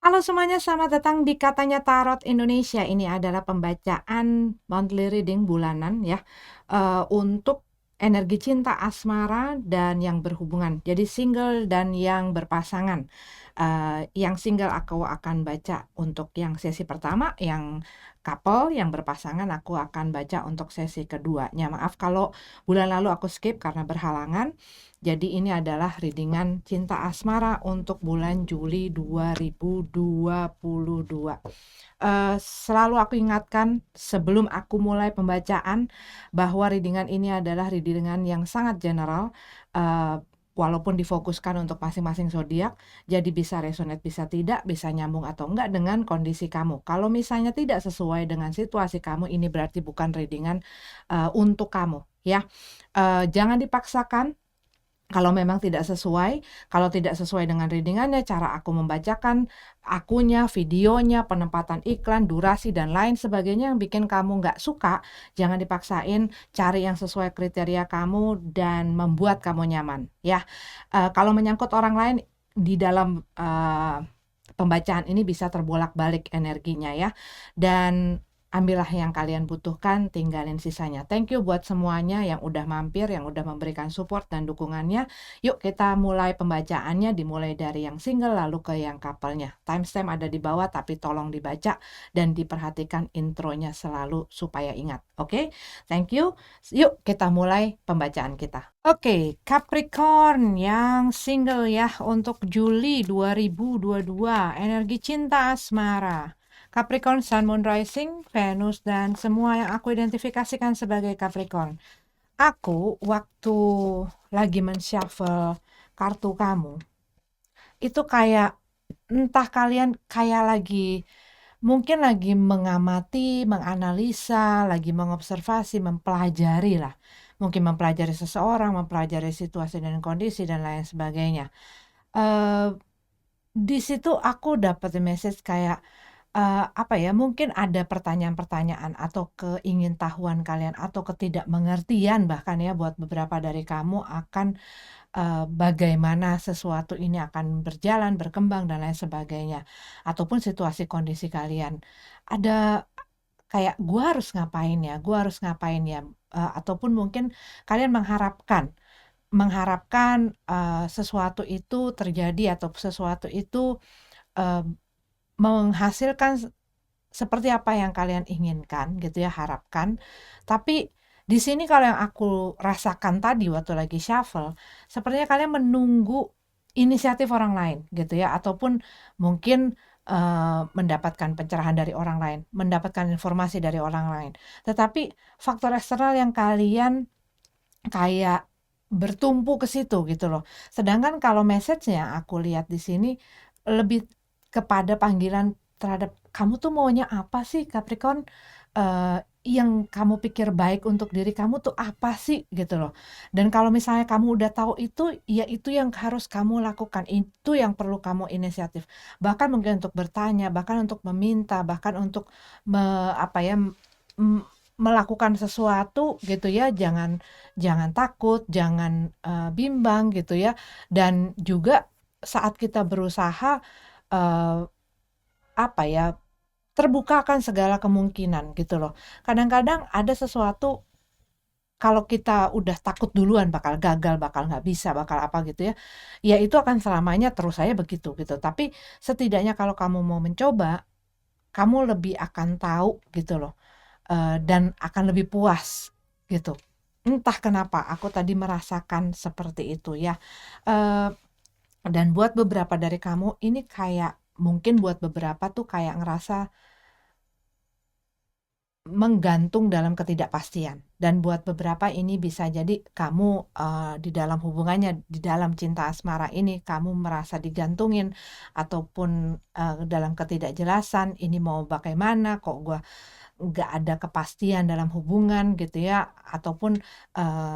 Halo semuanya, selamat datang di Katanya Tarot Indonesia. Ini adalah pembacaan monthly reading bulanan ya, untuk energi cinta asmara dan yang berhubungan. Jadi single dan yang berpasangan. Yang single aku akan baca untuk yang sesi pertama, yang couple, yang berpasangan aku akan baca untuk sesi keduanya. Maaf kalau bulan lalu aku skip karena berhalangan. Jadi ini adalah readingan cinta asmara untuk bulan Juli 2022. Selalu aku ingatkan sebelum aku mulai pembacaan bahwa readingan ini adalah readingan yang sangat general, walaupun difokuskan untuk masing-masing zodiak, jadi bisa resonate, bisa tidak, bisa nyambung atau enggak dengan kondisi kamu. Kalau misalnya tidak sesuai dengan situasi kamu, ini berarti bukan readingan untuk kamu ya. Jangan dipaksakan. Kalau memang tidak sesuai dengan readingannya, cara aku membacakan, akunya, videonya, penempatan iklan, durasi, dan lain sebagainya yang bikin kamu nggak suka, jangan dipaksain, cari yang sesuai kriteria kamu dan membuat kamu nyaman, ya. Kalau menyangkut orang lain, di dalam pembacaan ini bisa terbolak-balik energinya ya, dan ambillah yang kalian butuhkan, tinggalin sisanya. Thank you buat semuanya yang udah mampir, yang udah memberikan support dan dukungannya. Yuk kita mulai pembacaannya, dimulai dari yang single lalu ke yang couple-nya. Timestamp ada di bawah, tapi tolong dibaca dan diperhatikan intronya selalu supaya ingat. Oke? Thank you. Yuk kita mulai pembacaan kita. Oke, Capricorn yang single ya untuk Juli 2022. Energi cinta asmara. Capricorn, Sun, Moon, Rising, Venus, dan semua yang aku identifikasikan sebagai Capricorn. Aku waktu lagi men-shuffle kartu kamu, itu kayak entah kalian kayak mungkin lagi mengamati, menganalisa, lagi mengobservasi, mempelajari lah. Mungkin mempelajari seseorang, mempelajari situasi dan kondisi dan lain sebagainya. Di situ aku dapat message kayak apa ya, mungkin ada pertanyaan-pertanyaan atau keingintahuan kalian atau ketidakmengertian bahkan ya buat beberapa dari kamu akan bagaimana sesuatu ini akan berjalan, berkembang dan lain sebagainya. Ataupun situasi kondisi kalian. Ada kayak gua harus ngapain ya, ataupun mungkin kalian mengharapkan sesuatu itu terjadi atau sesuatu itu eee, menghasilkan seperti apa yang kalian inginkan gitu ya, harapkan. Tapi di sini kalau yang aku rasakan tadi waktu lagi shuffle, sepertinya kalian menunggu inisiatif orang lain gitu ya, ataupun mungkin mendapatkan pencerahan dari orang lain, mendapatkan informasi dari orang lain. Tetapi faktor eksternal yang kalian kayak bertumpu ke situ gitu loh. Sedangkan kalau message-nya aku lihat di sini lebih kepada panggilan terhadap kamu tuh maunya apa sih Capricorn? Yang kamu pikir baik untuk diri kamu tuh apa sih gitu loh. Dan kalau misalnya kamu udah tahu itu, ya itu yang harus kamu lakukan. Itu yang perlu kamu inisiatif. Bahkan mungkin untuk bertanya, bahkan untuk meminta, bahkan untuk apa ya, melakukan sesuatu gitu ya. Jangan takut, jangan bimbang gitu ya. Dan juga saat kita berusaha eh, apa ya, terbukakan segala kemungkinan gitu loh. Kadang-kadang ada sesuatu kalau kita udah takut duluan bakal gagal, bakal nggak bisa, bakal apa gitu ya, ya itu akan selamanya terus saya begitu gitu. Tapi setidaknya kalau kamu mau mencoba, kamu lebih akan tahu gitu loh, dan akan lebih puas gitu. Entah kenapa aku tadi merasakan seperti itu ya. Eee, dan buat beberapa dari kamu ini kayak mungkin buat beberapa tuh kayak ngerasa menggantung dalam ketidakpastian, dan buat beberapa ini bisa jadi kamu, di dalam hubungannya, di dalam cinta asmara ini kamu merasa digantungin ataupun, dalam ketidakjelasan, ini mau bagaimana, kok gua nggak ada kepastian dalam hubungan gitu ya, ataupun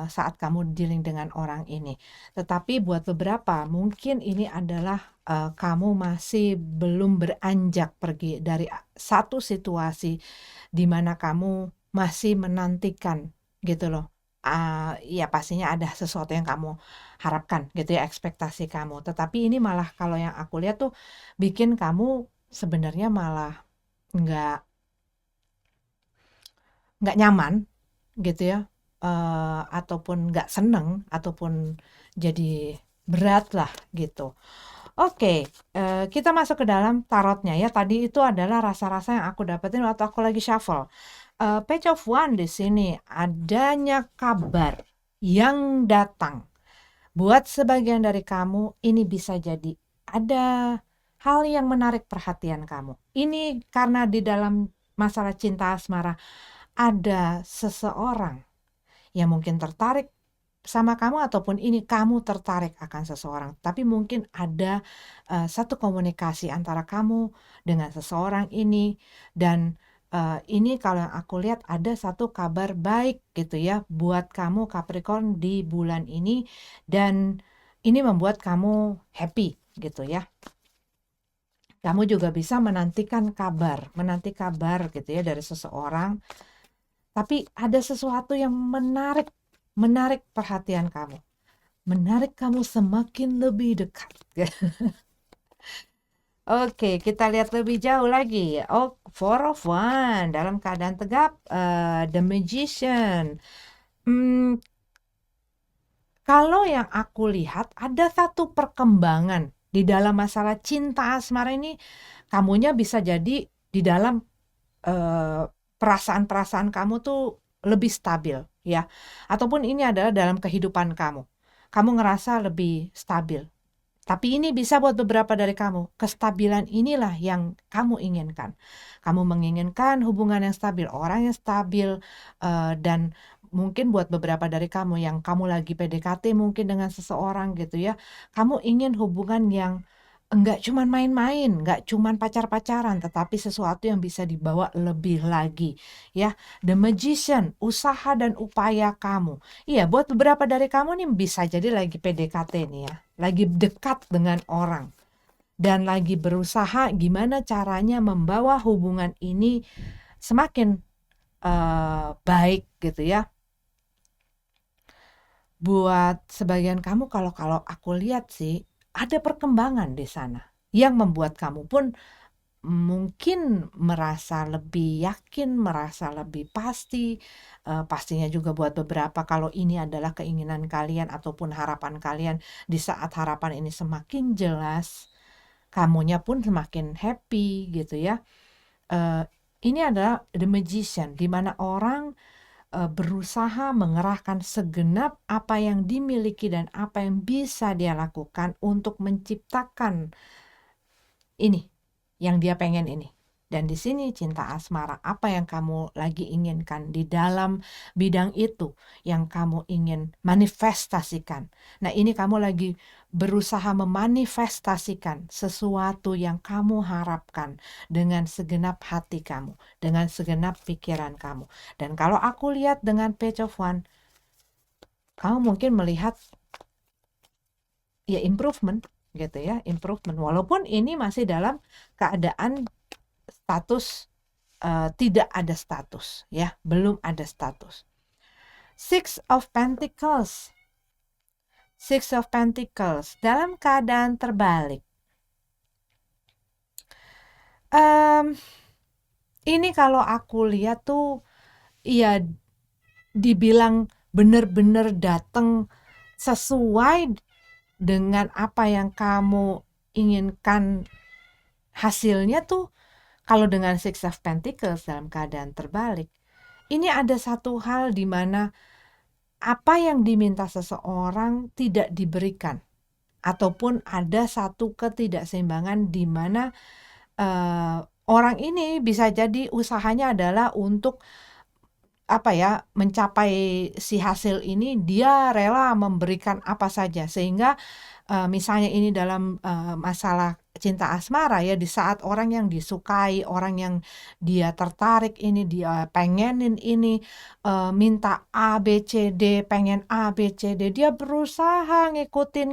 saat kamu dealing dengan orang ini. Tetapi buat beberapa mungkin ini adalah kamu masih belum beranjak pergi dari satu situasi di mana kamu masih menantikan gitu loh. Ya pastinya ada sesuatu yang kamu harapkan gitu ya, ekspektasi kamu. Tetapi ini malah kalau yang aku lihat tuh bikin kamu sebenarnya malah nggak nyaman gitu ya, ataupun nggak seneng, ataupun jadi berat lah gitu. Oke, kita masuk ke dalam tarotnya ya. Tadi itu adalah rasa-rasa yang aku dapetin waktu aku lagi shuffle. Page of One di sini adanya kabar yang datang. Buat sebagian dari kamu, ini bisa jadi ada hal yang menarik perhatian kamu. Ini karena di dalam masalah cinta asmara ada seseorang yang mungkin tertarik sama kamu, ataupun ini kamu tertarik akan seseorang. Tapi mungkin ada satu komunikasi antara kamu dengan seseorang ini, dan ini kalau yang aku lihat ada satu kabar baik gitu ya buat kamu Capricorn di bulan ini, dan ini membuat kamu happy gitu ya. Kamu juga bisa menanti kabar gitu ya dari seseorang, tapi ada sesuatu yang menarik perhatian kamu, menarik kamu semakin lebih dekat. Oke, kita lihat lebih jauh lagi. Oh, Four of One dalam keadaan tegap, The Magician. Kalau yang aku lihat ada satu perkembangan di dalam masalah cinta asmara ini. Kamunya bisa jadi di dalam perasaan-perasaan kamu tuh lebih stabil ya, ataupun ini adalah dalam kehidupan kamu ngerasa lebih stabil. Tapi ini bisa buat beberapa dari kamu, kestabilan inilah yang kamu inginkan. Kamu menginginkan hubungan yang stabil, orang yang stabil, dan mungkin buat beberapa dari kamu yang kamu lagi PDKT mungkin dengan seseorang gitu ya, kamu ingin hubungan yang enggak cuman main-main, enggak cuman pacar-pacaran, tetapi sesuatu yang bisa dibawa lebih lagi ya. The Magician, usaha dan upaya kamu. Iya, buat beberapa dari kamu nih bisa jadi lagi PDKT nih ya, lagi dekat dengan orang, dan lagi berusaha gimana caranya membawa hubungan ini semakin baik gitu ya. Buat sebagian kamu, kalau aku lihat sih ada perkembangan di sana yang membuat kamu pun mungkin merasa lebih yakin, merasa lebih pasti. Pastinya juga buat beberapa, kalau ini adalah keinginan kalian ataupun harapan kalian, di saat harapan ini semakin jelas, kamunya pun semakin happy gitu ya. Ini adalah The Magician, di mana orang berusaha mengerahkan segenap apa yang dimiliki dan apa yang bisa dia lakukan untuk menciptakan ini yang dia pengen ini. Dan di sini cinta asmara, apa yang kamu lagi inginkan di dalam bidang itu yang kamu ingin manifestasikan. Nah, ini kamu lagi berusaha memanifestasikan sesuatu yang kamu harapkan dengan segenap hati kamu, dengan segenap pikiran kamu. Dan kalau aku lihat dengan Page of One, kamu mungkin melihat ya improvement gitu ya, improvement. Walaupun ini masih dalam keadaan status tidak ada status ya, belum ada status. Six of Pentacles dalam keadaan terbalik. Ini kalau aku lihat tuh ya dibilang bener-bener datang sesuai dengan apa yang kamu inginkan hasilnya tuh. Kalau dengan Six of Pentacles dalam keadaan terbalik, ini ada satu hal di mana apa yang diminta seseorang tidak diberikan, ataupun ada satu ketidakseimbangan di mana orang ini bisa jadi usahanya adalah untuk mencapai si hasil ini, dia rela memberikan apa saja, sehingga misalnya ini dalam masalah cinta asmara ya, di saat orang yang disukai, orang yang dia tertarik ini, dia pengenin ini, minta A B C D, pengen A B C D, dia berusaha ngikutin,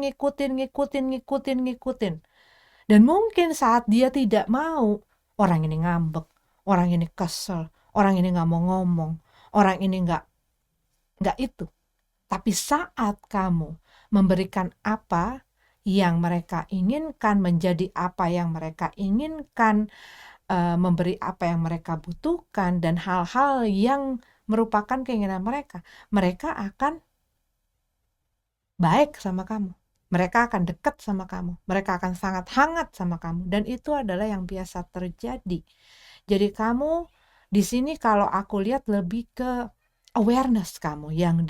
dan mungkin saat dia tidak mau, orang ini ngambek, orang ini kesel, orang ini nggak mau ngomong, orang ini nggak itu. Tapi saat kamu memberikan apa yang mereka inginkan, menjadi apa yang mereka inginkan, memberi apa yang mereka butuhkan, dan hal-hal yang merupakan keinginan mereka, mereka akan baik sama kamu. Mereka akan dekat sama kamu. Mereka akan sangat hangat sama kamu. Dan itu adalah yang biasa terjadi. Jadi kamu di sini kalau aku lihat lebih ke awareness kamu yang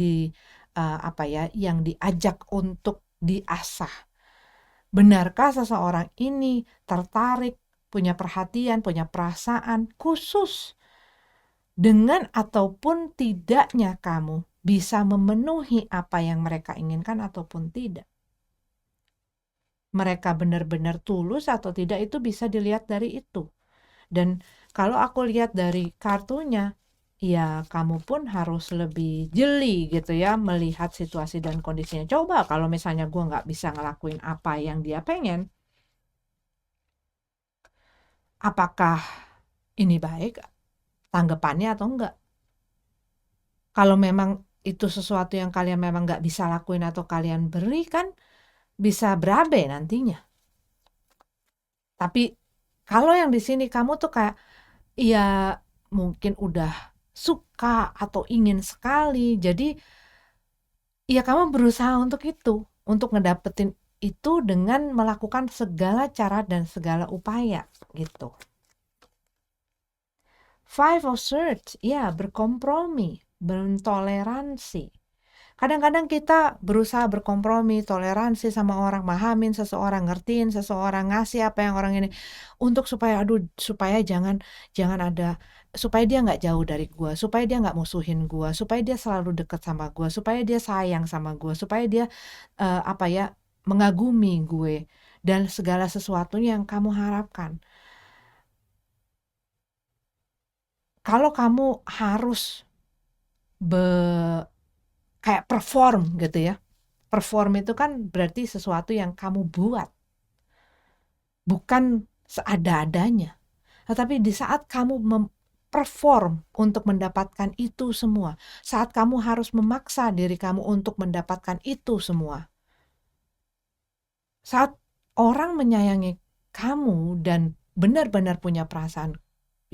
yang diajak untuk diasah. Benarkah seseorang ini tertarik, punya perhatian, punya perasaan khusus dengan ataupun tidaknya kamu bisa memenuhi apa yang mereka inginkan ataupun tidak. Mereka benar-benar tulus atau tidak itu bisa dilihat dari itu. Dan kalau aku lihat dari kartunya, ya kamu pun harus lebih jeli gitu ya melihat situasi dan kondisinya. Coba kalau misalnya gue nggak bisa ngelakuin apa yang dia pengen, apakah ini baik tanggapannya atau enggak? Kalau memang itu sesuatu yang kalian memang nggak bisa lakuin atau kalian berikan, bisa berabe nantinya. Tapi kalau yang di sini kamu tuh kayak ya mungkin udah suka atau ingin sekali. Jadi ya kamu berusaha untuk itu, untuk ngedapetin itu dengan melakukan segala cara dan segala upaya gitu. Five of Swords, ya berkompromi, bertoleransi. Kadang-kadang kita berusaha berkompromi, toleransi sama orang, mahamin seseorang, ngertiin seseorang, ngasih apa yang orang ini untuk supaya jangan ada, supaya dia nggak jauh dari gua, supaya dia nggak musuhin gua, supaya dia selalu deket sama gua, supaya dia sayang sama gua, supaya dia mengagumi gue dan segala sesuatunya yang kamu harapkan. Kalau kamu harus kayak perform gitu ya. Perform itu kan berarti sesuatu yang kamu buat, bukan seada-adanya. Tetapi di saat kamu perform untuk mendapatkan itu semua, saat kamu harus memaksa diri kamu untuk mendapatkan itu semua, saat orang menyayangi kamu dan benar-benar punya perasaan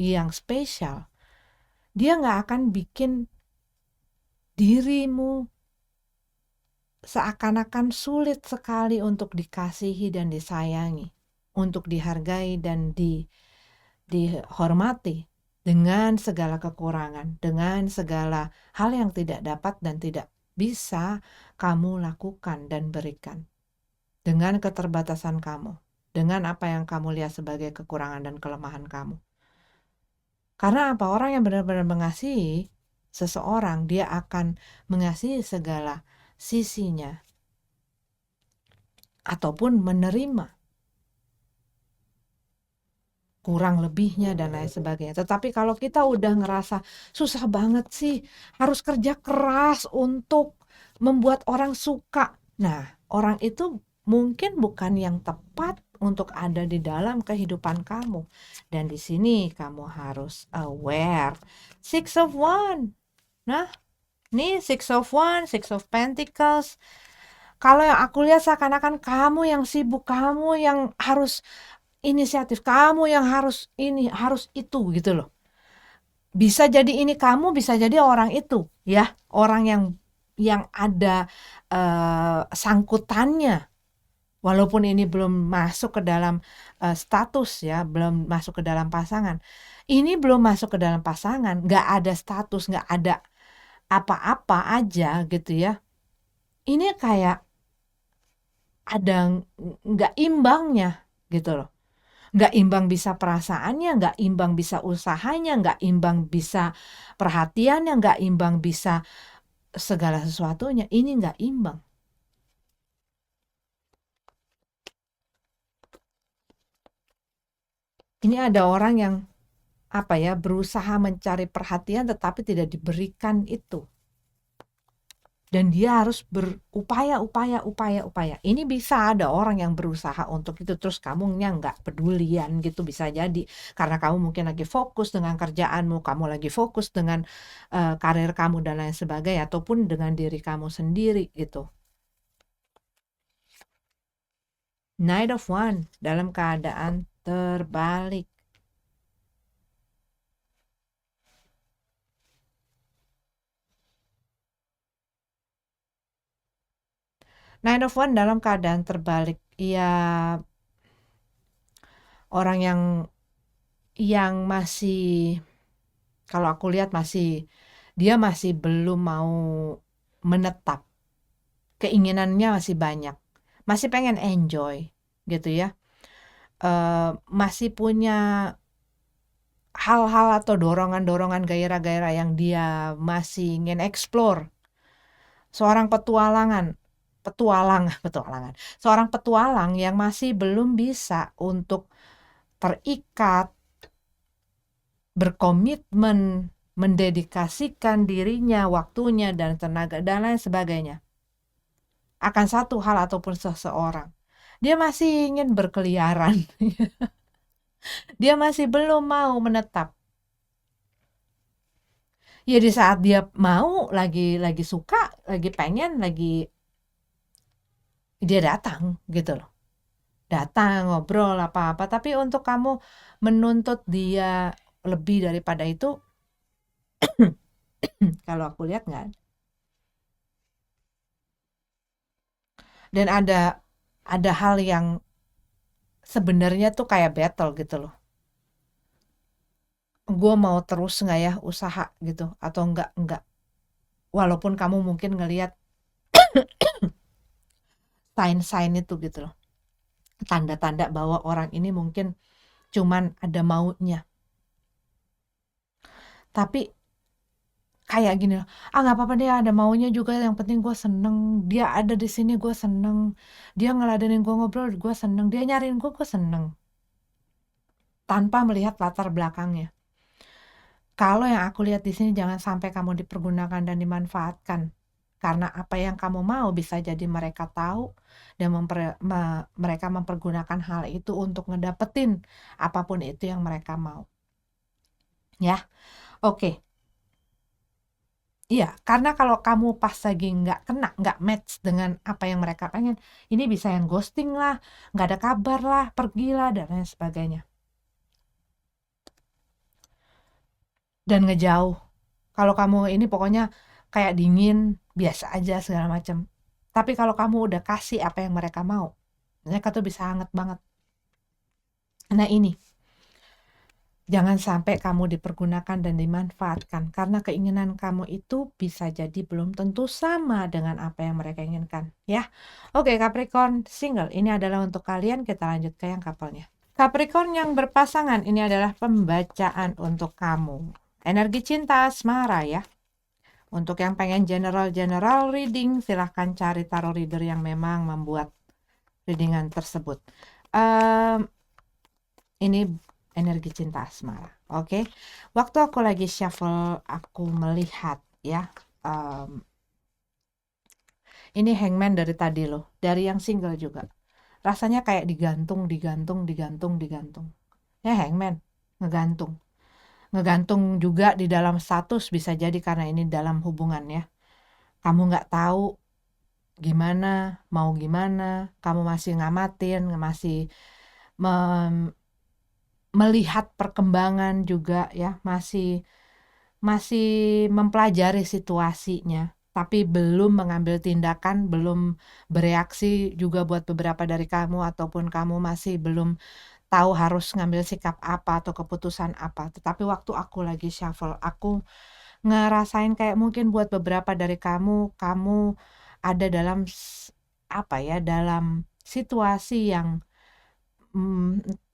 yang spesial, dia nggak akan bikin dirimu seakan-akan sulit sekali untuk dikasihi dan disayangi, untuk dihargai dan dihormati dengan segala kekurangan, dengan segala hal yang tidak dapat dan tidak bisa kamu lakukan dan berikan, dengan keterbatasan kamu, dengan apa yang kamu lihat sebagai kekurangan dan kelemahan kamu. Karena apa? Orang yang benar-benar mengasihi seseorang, dia akan mengasihi segala sisinya ataupun menerima kurang lebihnya dan lain sebagainya. Tetapi kalau kita udah ngerasa susah banget sih, harus kerja keras untuk membuat orang suka. Nah, orang itu mungkin bukan yang tepat untuk ada di dalam kehidupan kamu. Dan di sini kamu harus aware. Six of Wands. Nah, nih Six of Wands, Six of Pentacles. Kalau yang aku lihat seakan-akan kamu yang sibuk, kamu yang harus inisiatif, kamu yang harus ini, harus itu gitu loh. Bisa jadi ini kamu, bisa jadi orang itu ya, orang yang ada sangkutannya. Walaupun ini belum masuk ke dalam status ya, belum masuk ke dalam pasangan. Ini belum masuk ke dalam pasangan, nggak ada status, nggak ada apa-apa aja gitu ya. Ini kayak ada nggak imbangnya gitu loh. Nggak imbang bisa perasaannya, nggak imbang bisa usahanya, nggak imbang bisa perhatiannya, nggak imbang bisa segala sesuatunya. Ini nggak imbang. Ini ada orang yang berusaha mencari perhatian tetapi tidak diberikan itu. Dan dia harus berupaya. Ini bisa ada orang yang berusaha untuk itu, terus kamu nggak pedulian gitu, bisa jadi karena kamu mungkin lagi fokus dengan kerjaanmu, kamu lagi fokus dengan karir kamu dan lain sebagainya, ataupun dengan diri kamu sendiri gitu. Knight of Wands dalam keadaan terbalik. Nine of Wands dalam keadaan terbalik. Ya, orang yang masih, kalau aku lihat dia masih belum mau menetap. Keinginannya masih banyak. Masih pengen enjoy gitu ya. Masih punya hal-hal atau dorongan-dorongan gairah-gairah yang dia masih ingin explore. Seorang petualangan. Seorang petualang yang masih belum bisa untuk terikat, berkomitmen, mendedikasikan dirinya, waktunya, dan tenaga, dan lain sebagainya akan satu hal ataupun seseorang. Dia masih ingin berkeliaran. Dia masih belum mau menetap. Ya di saat dia mau, lagi suka, lagi pengen, dia datang gitu loh. Datang, ngobrol, apa-apa. Tapi untuk kamu menuntut dia lebih daripada itu, kalau aku lihat nggak. Dan ada hal yang sebenarnya tuh kayak battle gitu loh. Gue mau terus nggak ya usaha gitu atau enggak. Walaupun kamu mungkin ngelihat sign-sign itu gitu loh. Tanda-tanda bahwa orang ini mungkin cuman ada maunya. Tapi kayak gini loh, nggak apa-apa, dia ada maunya juga, yang penting gue seneng, dia ada di sini gue seneng, dia ngeladenin gue ngobrol gue seneng, dia nyariin gue seneng, tanpa melihat latar belakangnya. Kalau yang aku lihat di sini, jangan sampai kamu dipergunakan dan dimanfaatkan, karena apa yang kamu mau bisa jadi mereka tahu dan mereka mempergunakan hal itu untuk ngedapetin apapun itu yang mereka mau. Ya, oke. Iya, karena kalau kamu pas lagi nggak match dengan apa yang mereka pengen, ini bisa yang ghosting lah, nggak ada kabar lah, pergilah, dan lain sebagainya. Dan ngejauh. Kalau kamu ini pokoknya kayak dingin, biasa aja segala macam. Tapi kalau kamu udah kasih apa yang mereka mau, mereka tuh bisa hangat banget. Nah ini, jangan sampai kamu dipergunakan dan dimanfaatkan, karena keinginan kamu itu bisa jadi belum tentu sama dengan apa yang mereka inginkan, ya. Oke, Capricorn single, ini adalah untuk kalian. Kita lanjut ke yang couple-nya. Capricorn yang berpasangan, ini adalah pembacaan untuk kamu. Energi cinta asmara ya. Untuk yang pengen general reading, silahkan cari tarot reader yang memang membuat readingan tersebut. Ini energi cinta asmara. Oke. Waktu aku lagi shuffle, aku melihat ya. Ini hangman dari tadi loh. Dari yang single juga. Rasanya kayak digantung. Ya hangman. Ngegantung. Ngegantung juga di dalam status, bisa jadi karena ini dalam hubungan ya. Kamu nggak tahu gimana, mau gimana. Kamu masih ngamatin, masih melihat perkembangan juga ya, masih mempelajari situasinya, tapi belum mengambil tindakan, belum bereaksi juga buat beberapa dari kamu, ataupun kamu masih belum tahu harus ngambil sikap apa atau keputusan apa. Tetapi waktu aku lagi shuffle, aku ngerasain kayak mungkin buat beberapa dari kamu ada dalam apa ya, dalam situasi yang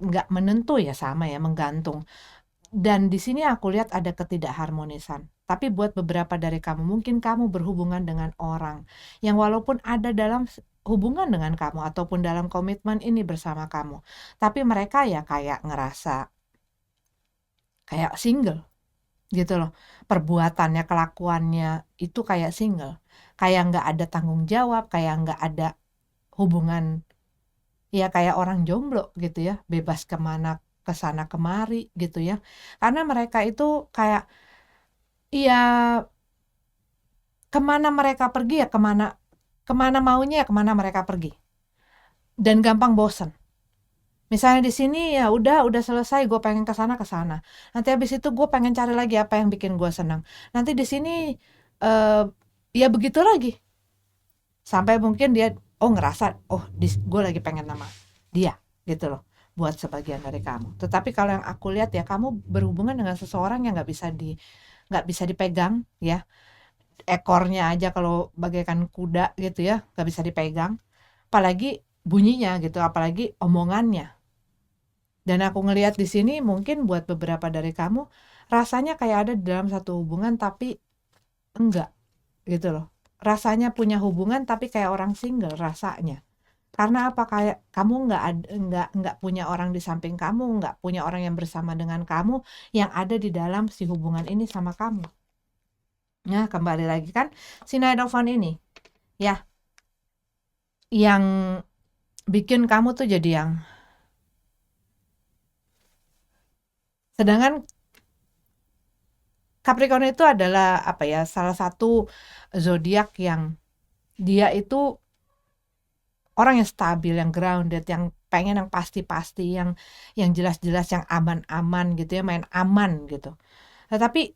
nggak menentu ya, sama ya, menggantung. Dan di sini aku lihat ada ketidakharmonisan. Tapi buat beberapa dari kamu, mungkin kamu berhubungan dengan orang yang walaupun ada dalam hubungan dengan kamu ataupun dalam komitmen ini bersama kamu, tapi mereka ya kayak ngerasa kayak single gitu loh. Perbuatannya, kelakuannya itu kayak single. Kayak nggak ada tanggung jawab, kayak nggak ada hubungan, ya kayak orang jomblo gitu ya, bebas kemana, kesana kemari gitu ya. Karena mereka itu kayak, ya kemana mereka pergi ya kemana maunya ya kemana mereka pergi. dan gampang bosen. Misalnya di sini ya udah selesai, gue pengen ke sana ke sana. Nanti habis itu gue pengen cari lagi apa yang bikin gue senang. Nanti di sini eh ya begitu lagi. Sampai mungkin dia ngerasa gue lagi pengen nama dia gitu loh, buat sebagian dari kamu. Tetapi kalau yang aku lihat ya, kamu berhubungan dengan seseorang yang nggak bisa dipegang ya. Ekornya aja kalau bagaikan kuda gitu ya, nggak bisa dipegang. Apalagi bunyinya gitu, apalagi omongannya. Dan aku ngelihat di sini mungkin buat beberapa dari kamu rasanya kayak ada di dalam satu hubungan tapi enggak gitu loh. Rasanya punya hubungan tapi kayak orang single rasanya. Karena apa? Kayak kamu nggak punya orang di samping kamu, nggak punya orang yang bersama dengan kamu yang ada di dalam si hubungan ini sama kamu. Nah, kembali lagi kan si Nine of Wands ini ya yang bikin kamu tuh jadi yang, sedangkan Capricorn itu adalah apa ya, salah satu zodiak yang dia itu orang yang stabil, yang grounded, yang pengen yang pasti-pasti, yang jelas-jelas, yang aman-aman gitu ya, main aman gitu. Tetapi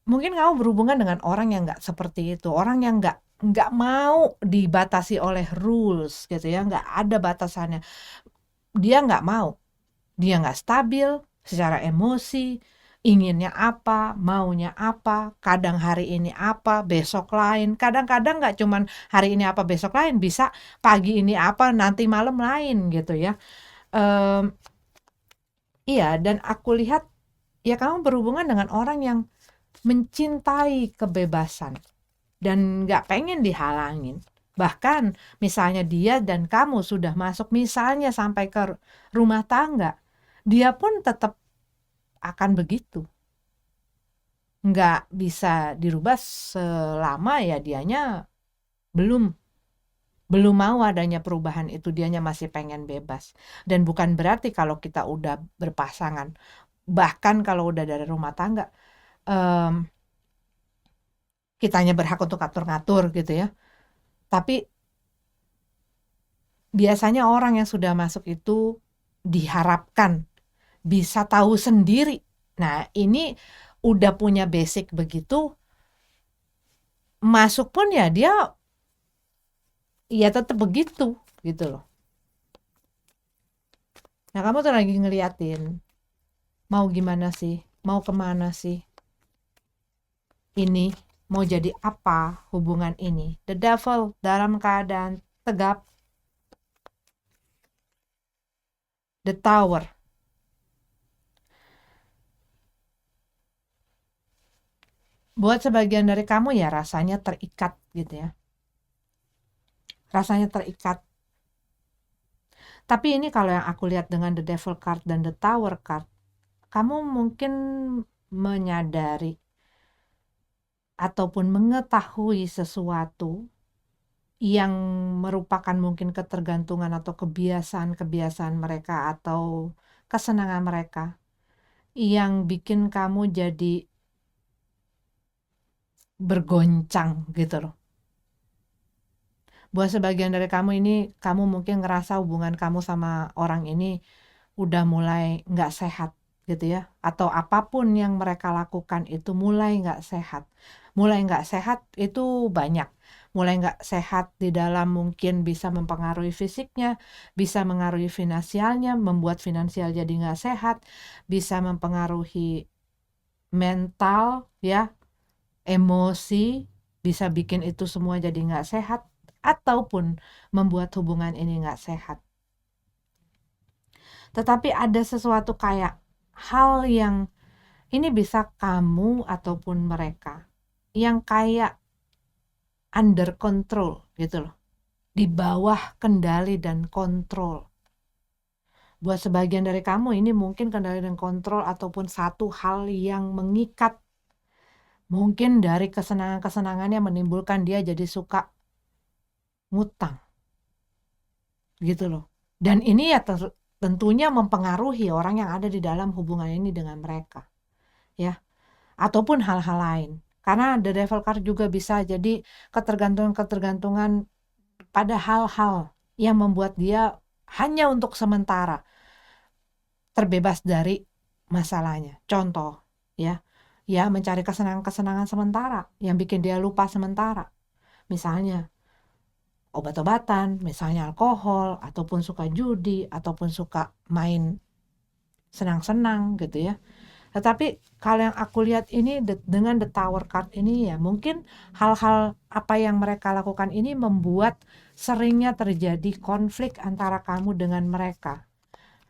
mungkin kamu berhubungan dengan orang yang nggak seperti itu, orang yang nggak mau dibatasi oleh rules gitu ya, nggak ada batasannya. Dia nggak mau, dia nggak stabil secara emosi, inginnya apa, maunya apa, kadang hari ini apa, besok lain, kadang-kadang nggak cuman hari ini apa, besok lain, bisa pagi ini apa, nanti malam lain gitu ya. Em, iya, dan aku lihat ya kamu berhubungan dengan orang yang mencintai kebebasan dan nggak pengen dihalangin. Bahkan misalnya dia dan kamu sudah masuk misalnya sampai ke rumah tangga, dia pun tetap akan begitu. Nggak bisa dirubah selama ya dianya belum belum mau adanya perubahan itu, dianya masih pengen bebas. Dan bukan berarti kalau kita udah berpasangan, bahkan kalau udah dari rumah tangga, em, kitanya berhak untuk atur-ngatur gitu ya. Tapi biasanya orang yang sudah masuk itu diharapkan bisa tahu sendiri. Nah, ini udah punya basic begitu, masuk pun ya dia ya tetap begitu gitu loh. Nah, kamu tuh lagi ngeliatin mau gimana sih, mau kemana sih ini, mau jadi apa hubungan ini. The Devil dalam keadaan tegap, The Tower. Buat sebagian dari kamu ya rasanya terikat gitu ya. Rasanya terikat. Tapi ini kalau yang aku lihat dengan The Devil card dan The Tower card, kamu mungkin menyadari ataupun mengetahui sesuatu yang merupakan mungkin ketergantungan atau kebiasaan-kebiasaan mereka atau kesenangan mereka yang bikin kamu jadi bergoncang gitu loh. Buat sebagian dari kamu ini, kamu mungkin ngerasa hubungan kamu sama orang ini udah mulai nggak sehat gitu ya, atau apapun yang mereka lakukan itu mulai nggak sehat. Mulai nggak sehat itu banyak. Mulai nggak sehat di dalam mungkin bisa mempengaruhi fisiknya, bisa mengaruhi finansialnya, membuat finansial jadi nggak sehat, bisa mempengaruhi mental ya, emosi, bisa bikin itu semua jadi nggak sehat, ataupun membuat hubungan ini nggak sehat. Tetapi ada sesuatu kayak hal yang ini bisa kamu ataupun mereka yang kayak under control gitu loh, di bawah kendali dan kontrol. Buat sebagian dari kamu ini mungkin kendali dan kontrol ataupun satu hal yang mengikat, mungkin dari kesenangan-kesenangannya menimbulkan dia jadi suka ngutang gitu loh. Dan ini ya tentunya mempengaruhi orang yang ada di dalam hubungan ini dengan mereka ya, ataupun hal-hal lain. Karena The Devil card juga bisa jadi ketergantungan-ketergantungan pada hal-hal yang membuat dia hanya untuk sementara terbebas dari masalahnya. Contoh, ya, ya mencari kesenangan-kesenangan sementara yang bikin dia lupa sementara. Misalnya obat-obatan, misalnya alkohol, ataupun suka judi, ataupun suka main senang-senang gitu ya. Tetapi kalau yang aku lihat ini dengan the Tower card ini ya mungkin hal-hal apa yang mereka lakukan ini membuat seringnya terjadi konflik antara kamu dengan mereka.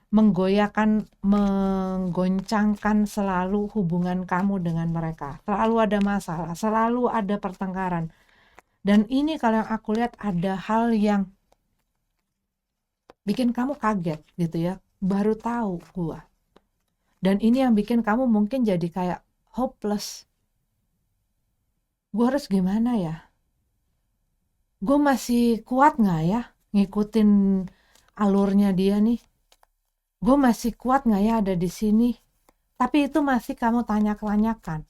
Menggoncangkan selalu hubungan kamu dengan mereka. Selalu ada masalah, selalu ada pertengkaran. Dan ini kalau yang aku lihat ada hal yang bikin kamu kaget gitu ya. Baru tahu gua. Dan ini yang bikin kamu mungkin jadi kayak hopeless. Gue harus gimana ya? Gue masih kuat gak ya ngikutin alurnya dia nih? Gue masih kuat gak ya ada di sini? Tapi itu masih kamu tanya-tanyakan.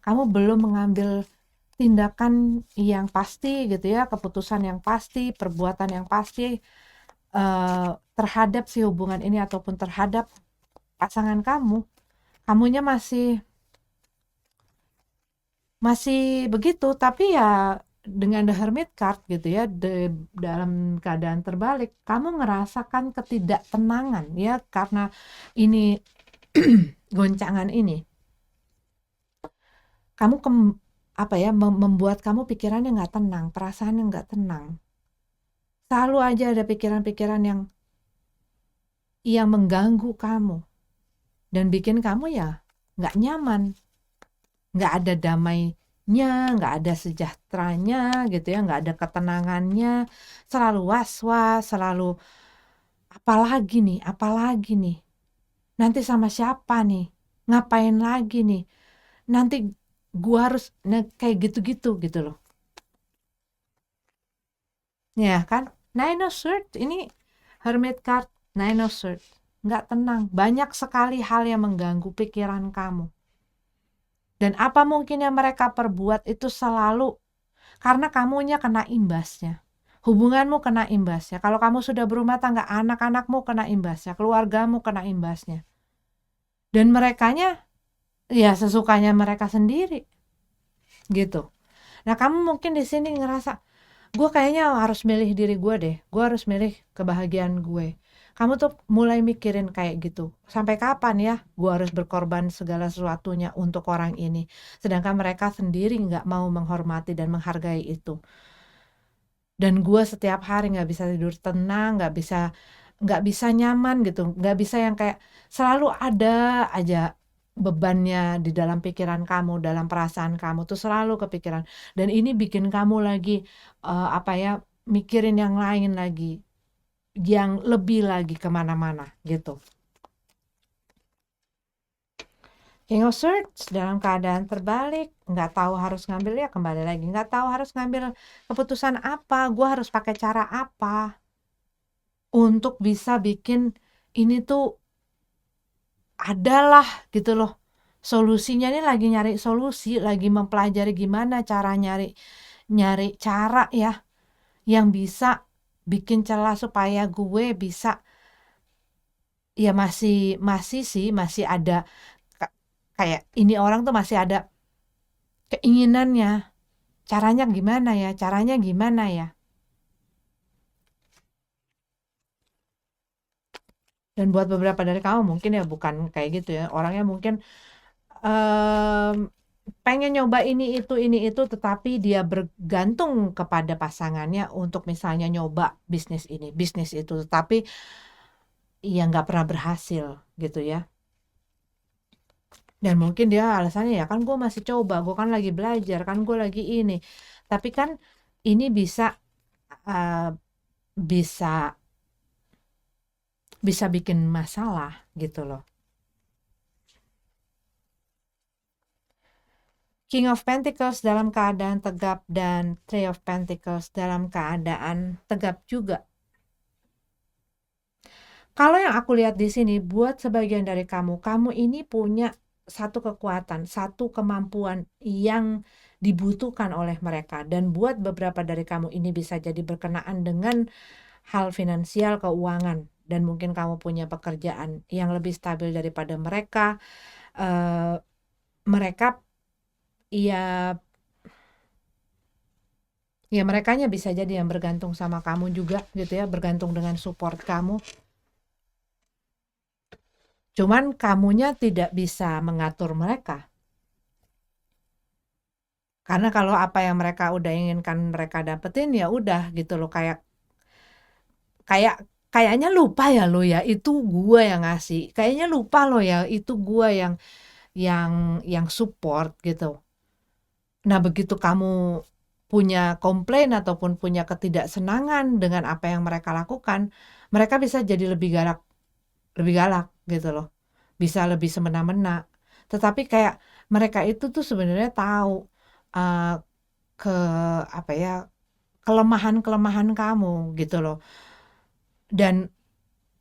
Kamu belum mengambil tindakan yang pasti gitu ya, keputusan yang pasti, perbuatan yang pasti terhadap si hubungan ini ataupun terhadap pasangan kamu. Kamunya masih begitu, tapi ya dengan the Hermit card gitu ya, dalam keadaan terbalik, kamu ngerasakan ketidaktenangan ya karena ini goncangan ini. Kamu membuat kamu pikirannya nggak tenang, perasaannya nggak tenang. Selalu aja ada pikiran-pikiran yang mengganggu kamu dan bikin kamu ya nggak nyaman. Nggak ada damainya, nggak ada sejahteranya gitu ya, nggak ada ketenangannya, selalu was-was, selalu apalagi nih, nanti sama siapa nih, ngapain lagi nih, nanti gua harus kayak gitu-gitu gitu loh. Ya kan? Nine of Swords ini Hermit card, Nine of Swords. Nggak tenang, banyak sekali hal yang mengganggu pikiran kamu. Dan apa mungkin yang mereka perbuat itu selalu karena kamunya kena imbasnya. Hubunganmu kena imbasnya. Kalau kamu sudah berumah tangga, anak-anakmu kena imbasnya, keluargamu kena imbasnya. Dan merekanya ya sesukanya mereka sendiri. Gitu. Nah, kamu mungkin di sini ngerasa, gue kayaknya harus milih diri gue deh. Gue harus milih kebahagiaan gue. Kamu tuh mulai mikirin kayak gitu. Sampai kapan ya gue harus berkorban segala sesuatunya untuk orang ini. Sedangkan mereka sendiri nggak mau menghormati dan menghargai itu. Dan gue setiap hari nggak bisa tidur tenang, nggak bisa nyaman gitu, nggak bisa yang kayak selalu ada aja bebannya di dalam pikiran kamu, dalam perasaan kamu tuh selalu kepikiran. Dan ini bikin kamu lagi mikirin yang lain lagi, yang lebih lagi kemana-mana gitu. King of Swords dalam keadaan terbalik, nggak tahu harus ngambil ya kembali lagi, nggak tahu harus ngambil keputusan apa, gue harus pakai cara apa untuk bisa bikin ini tuh adalah gitu loh. Solusinya ini lagi nyari solusi, lagi mempelajari gimana cara nyari cara ya yang bisa bikin celah supaya gue bisa ya masih ada kayak ini orang tuh masih ada keinginannya. Caranya gimana ya? Caranya gimana ya? Dan buat beberapa dari kamu mungkin ya bukan kayak gitu ya. Orangnya mungkin pengen nyoba ini itu tetapi dia bergantung kepada pasangannya untuk misalnya nyoba bisnis ini, bisnis itu, tetapi ya nggak pernah berhasil gitu ya. Dan mungkin dia alasannya ya kan gue masih coba, gue kan lagi belajar, kan gue lagi ini. Tapi kan ini bisa bisa bikin masalah gitu loh. King of Pentacles dalam keadaan tegap dan Three of Pentacles dalam keadaan tegap juga. Kalau yang aku lihat di sini, buat sebagian dari kamu ini punya satu kekuatan, satu kemampuan yang dibutuhkan oleh mereka. Dan buat beberapa dari kamu ini bisa jadi berkenaan dengan hal finansial, keuangan, dan mungkin kamu punya pekerjaan yang lebih stabil daripada mereka. eh, Mereka ya merekanya bisa jadi yang bergantung sama kamu juga gitu ya, bergantung dengan support kamu. Cuman kamunya tidak bisa mengatur mereka. Karena kalau apa yang mereka udah inginkan mereka dapetin ya udah gitu loh, kayak kayak kayaknya lupa ya lo ya itu gua yang ngasih. Kayaknya lupa lo ya itu gua yang support gitu. Nah, begitu kamu punya komplain ataupun punya ketidaksenangan dengan apa yang mereka lakukan, mereka bisa jadi lebih galak gitu loh. Bisa lebih semena-mena. Tetapi kayak mereka itu tuh sebenarnya tahu uh, ke apa ya, kelemahan-kelemahan kamu gitu loh. Dan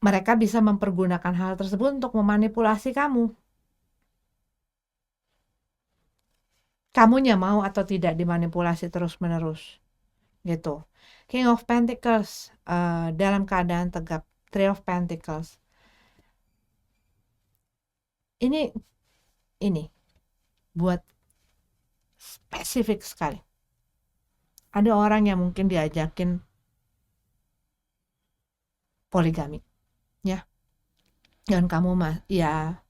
mereka bisa mempergunakan hal tersebut untuk memanipulasi kamu. Kamunya mau atau tidak dimanipulasi terus-menerus gitu. King of Pentacles dalam keadaan tegap, Three of Pentacles. Ini buat spesifik sekali. Ada orang yang mungkin diajakin poligami, ya. Dan kamu ya,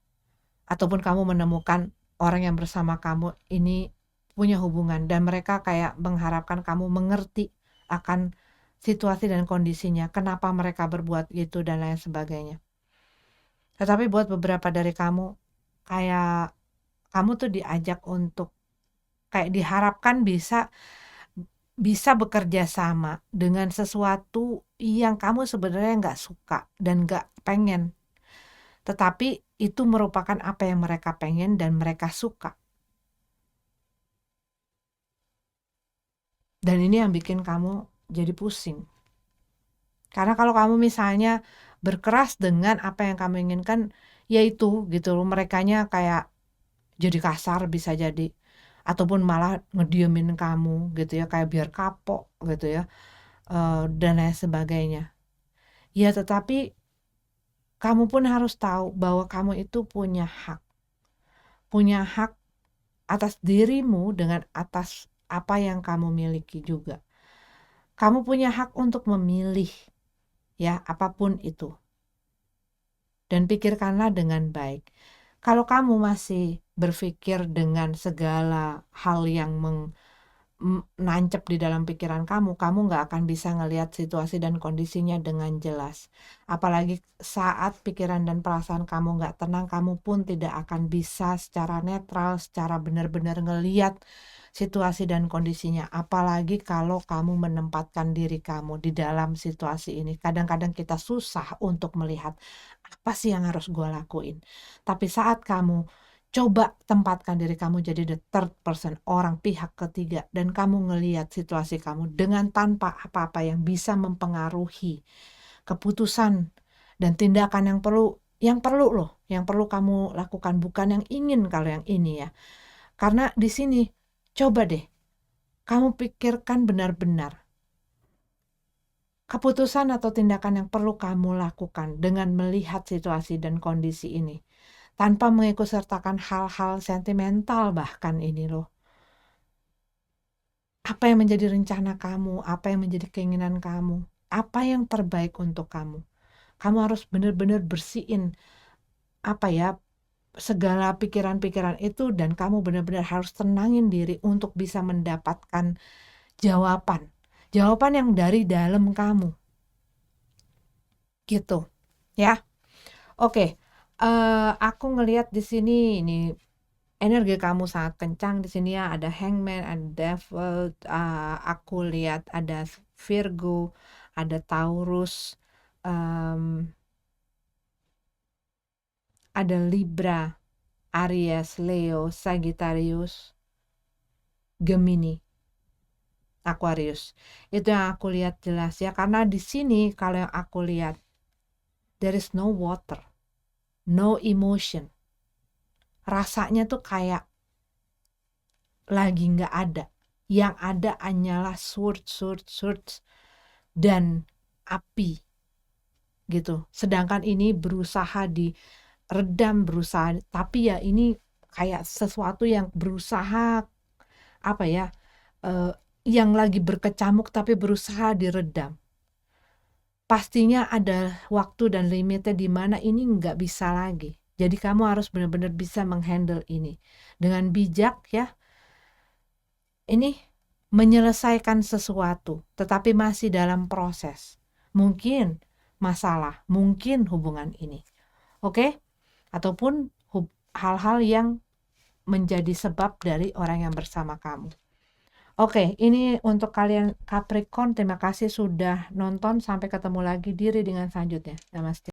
ataupun kamu menemukan orang yang bersama kamu ini punya hubungan dan mereka kayak mengharapkan kamu mengerti akan situasi dan kondisinya, kenapa mereka berbuat gitu dan lain sebagainya. Tetapi buat beberapa dari kamu, kayak kamu tuh diajak untuk kayak diharapkan bisa bekerja sama dengan sesuatu yang kamu sebenarnya nggak suka dan nggak pengen. Tetapi itu merupakan apa yang mereka pengen dan mereka suka. Dan ini yang bikin kamu jadi pusing. Karena kalau kamu misalnya berkeras dengan apa yang kamu inginkan, yaitu gitu loh, merekanya kayak jadi kasar bisa jadi. Ataupun malah ngediemin kamu gitu ya, kayak biar kapok gitu ya, dan lain sebagainya. Ya tetapi kamu pun harus tahu bahwa kamu itu punya hak atas dirimu dengan atas apa yang kamu miliki juga. Kamu punya hak untuk memilih ya apapun itu. Dan pikirkanlah dengan baik. Kalau kamu masih berpikir dengan segala hal yang nancep di dalam pikiran kamu nggak akan bisa ngelihat situasi dan kondisinya dengan jelas. Apalagi saat pikiran dan perasaan kamu nggak tenang, kamu pun tidak akan bisa secara netral, secara benar-benar ngelihat situasi dan kondisinya. Apalagi kalau kamu menempatkan diri kamu di dalam situasi ini. Kadang-kadang kita susah untuk melihat apa sih yang harus gue lakuin. Tapi saat kamu coba tempatkan diri kamu jadi the third person, orang pihak ketiga, dan kamu ngelihat situasi kamu dengan tanpa apa-apa yang bisa mempengaruhi keputusan dan tindakan yang perlu kamu lakukan, bukan yang ingin kalau yang ini ya. Karena di sini coba deh kamu pikirkan benar-benar keputusan atau tindakan yang perlu kamu lakukan dengan melihat situasi dan kondisi ini. Tanpa mengikutsertakan hal-hal sentimental bahkan ini loh. Apa yang menjadi rencana kamu, apa yang menjadi keinginan kamu, apa yang terbaik untuk kamu. Kamu harus benar-benar bersihin apa ya, segala pikiran-pikiran itu dan kamu benar-benar harus tenangin diri untuk bisa mendapatkan jawaban. Jawaban yang dari dalam kamu. Gitu. Ya. Oke. Aku ngelihat di sini ini energi kamu sangat kencang di sini ya, ada Hangman, ada Devil, aku lihat ada Virgo, ada Taurus, ada Libra, Aries, Leo, Sagittarius, Gemini, Aquarius. Itu yang aku lihat jelas ya, karena di sini kalau yang aku lihat there is no water, no emotion. Rasanya tuh kayak lagi nggak ada. Yang ada hanyalah surge dan api gitu. Sedangkan ini berusaha diredam, tapi ya ini kayak sesuatu yang berusaha apa ya, yang lagi berkecamuk tapi berusaha diredam. Pastinya ada waktu dan limitnya di mana ini nggak bisa lagi. Jadi kamu harus benar-benar bisa menghandle ini dengan bijak ya. Ini menyelesaikan sesuatu, tetapi masih dalam proses. Mungkin masalah, mungkin hubungan ini. Oke? Ataupun hal-hal yang menjadi sebab dari orang yang bersama kamu. Oke, ini untuk kalian Capricorn, terima kasih sudah nonton. Sampai ketemu lagi di readingan selanjutnya. Namaste.